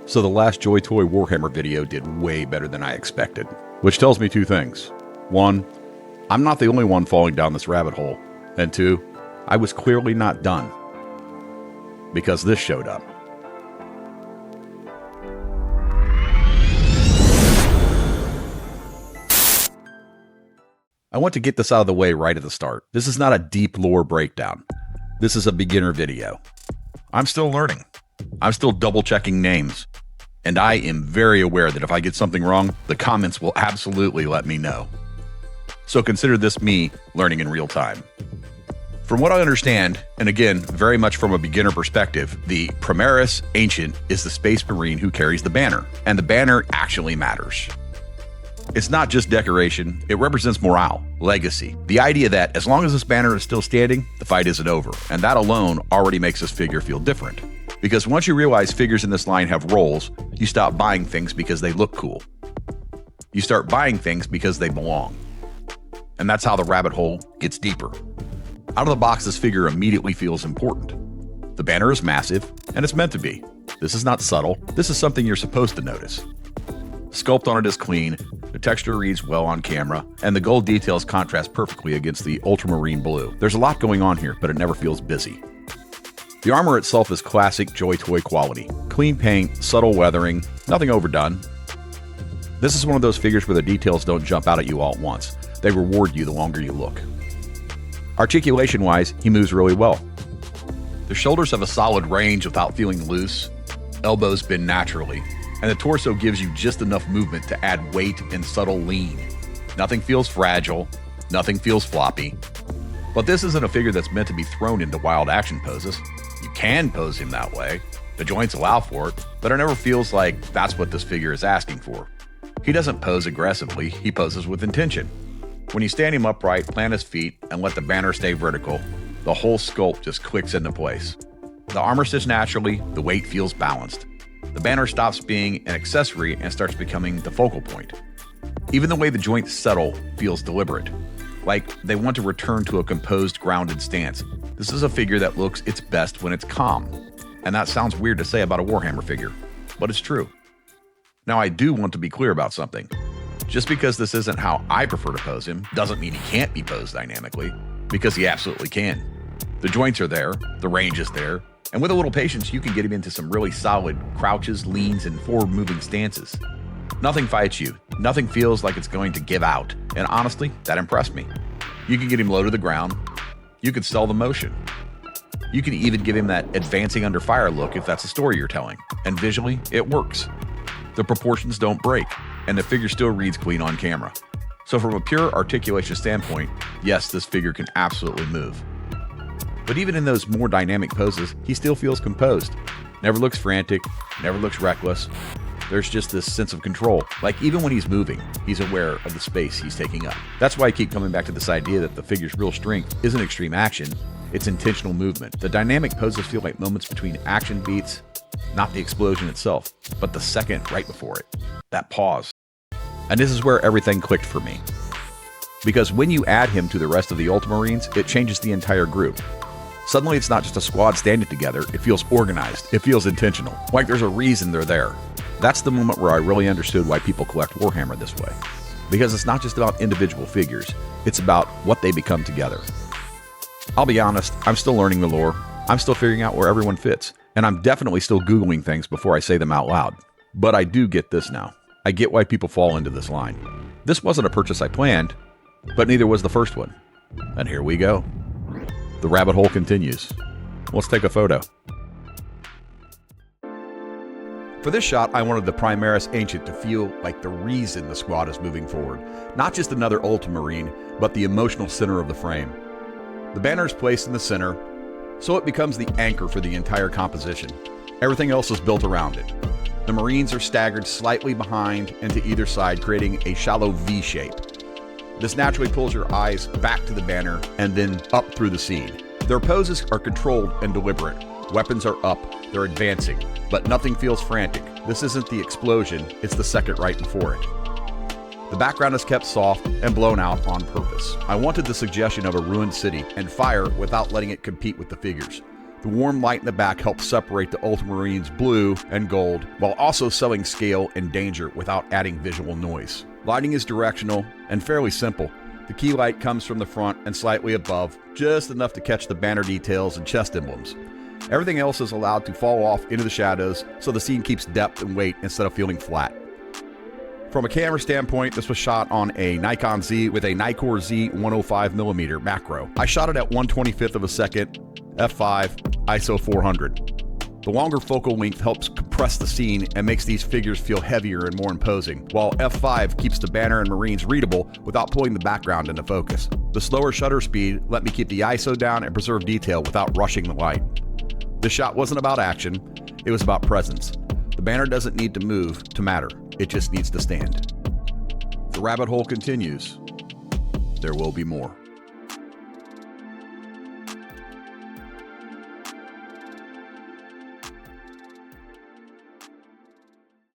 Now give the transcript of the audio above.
So the last Joy Toy Warhammer video did way better than I expected, which tells me two things. One, I'm not the only one falling down this rabbit hole. And two, I was clearly not done. Because this showed up. I want to get this out of the way right at the start. This is not a deep lore breakdown. This is a beginner video. I'm still learning. I'm still double checking names. And I am very aware that if I get something wrong, the comments will absolutely let me know. So consider this me learning in real time. From what I understand, and again, very much from a beginner perspective, the Primaris Ancient is the Space Marine who carries the banner, and the banner actually matters. It's not just decoration, it represents morale, legacy, the idea that as long as this banner is still standing, the fight isn't over, and that alone already makes this figure feel different. Because once you realize figures in this line have roles, you stop buying things because they look cool. You start buying things because they belong. And that's how the rabbit hole gets deeper. Out of the box, this figure immediately feels important. The banner is massive, and it's meant to be. This is not subtle, this is something you're supposed to notice. Sculpt on it is clean, the texture reads well on camera, and the gold details contrast perfectly against the ultramarine blue. There's a lot going on here, but it never feels busy. The armor itself is classic Joy Toy quality. Clean paint, subtle weathering, nothing overdone. This is one of those figures where the details don't jump out at you all at once. They reward you the longer you look. Articulation-wise, he moves really well. The shoulders have a solid range without feeling loose. Elbows bend naturally. And the torso gives you just enough movement to add weight and subtle lean. Nothing feels fragile, nothing feels floppy. But this isn't a figure that's meant to be thrown into wild action poses. You can pose him that way, the joints allow for it, but it never feels like that's what this figure is asking for. He doesn't pose aggressively, he poses with intention. When you stand him upright, plant his feet, and let the banner stay vertical, the whole sculpt just clicks into place. The armor sits naturally, the weight feels balanced. The banner stops being an accessory and starts becoming the focal point. Even the way the joints settle feels deliberate, like they want to return to a composed, grounded stance. This is a figure that looks its best when it's calm. And that sounds weird to say about a Warhammer figure, but it's true. Now, I do want to be clear about something. Just because this isn't how I prefer to pose him doesn't mean he can't be posed dynamically, because he absolutely can. The joints are there, the range is there, and with a little patience, you can get him into some really solid crouches, leans, and forward-moving stances. Nothing fights you. Nothing feels like it's going to give out. And honestly, that impressed me. You can get him low to the ground. You can sell the motion. You can even give him that advancing under fire look if that's a story you're telling. And visually, it works. The proportions don't break, and the figure still reads clean on camera. So from a pure articulation standpoint, yes, this figure can absolutely move. But even in those more dynamic poses, he still feels composed. Never looks frantic, never looks reckless. There's just this sense of control. Like even when he's moving, he's aware of the space he's taking up. That's why I keep coming back to this idea that the figure's real strength isn't extreme action, it's intentional movement. The dynamic poses feel like moments between action beats, not the explosion itself, but the second right before it. That pause. And this is where everything clicked for me. Because when you add him to the rest of the Ultramarines, it changes the entire group. Suddenly it's not just a squad standing together, it feels organized, it feels intentional, like there's a reason they're there. That's the moment where I really understood why people collect Warhammer this way. Because it's not just about individual figures, it's about what they become together. I'll be honest, I'm still learning the lore, I'm still figuring out where everyone fits, and I'm definitely still Googling things before I say them out loud. But I do get this now. I get why people fall into this line. This wasn't a purchase I planned, but neither was the first one. And here we go. The rabbit hole continues. Let's take a photo. For this shot, I wanted the Primaris Ancient to feel like the reason the squad is moving forward. Not just another Ultramarine, but the emotional center of the frame. The banner is placed in the center, so it becomes the anchor for the entire composition. Everything else is built around it. The Marines are staggered slightly behind and to either side, creating a shallow V shape. This naturally pulls your eyes back to the banner and then up through the scene. Their poses are controlled and deliberate. Weapons are up, they're advancing, but nothing feels frantic. This isn't the explosion, it's the second right before it. The background is kept soft and blown out on purpose. I wanted the suggestion of a ruined city and fire without letting it compete with the figures. The warm light in the back helps separate the ultramarines blue and gold, while also selling scale and danger without adding visual noise. Lighting is directional and fairly simple. The key light comes from the front and slightly above, just enough to catch the banner details and chest emblems. Everything else is allowed to fall off into the shadows, so the scene keeps depth and weight instead of feeling flat. From a camera standpoint, this was shot on a Nikon Z with a Nikkor Z 105mm macro. I shot it at 1/25 of a second, f5, ISO 400. The longer focal length helps compress the scene and makes these figures feel heavier and more imposing, while f5 keeps the banner and marines readable without pulling the background into focus. The slower shutter speed let me keep the ISO down and preserve detail without rushing the light. This shot wasn't about action, it was about presence. The banner doesn't need to move to matter, it just needs to stand. The rabbit hole continues. There will be more.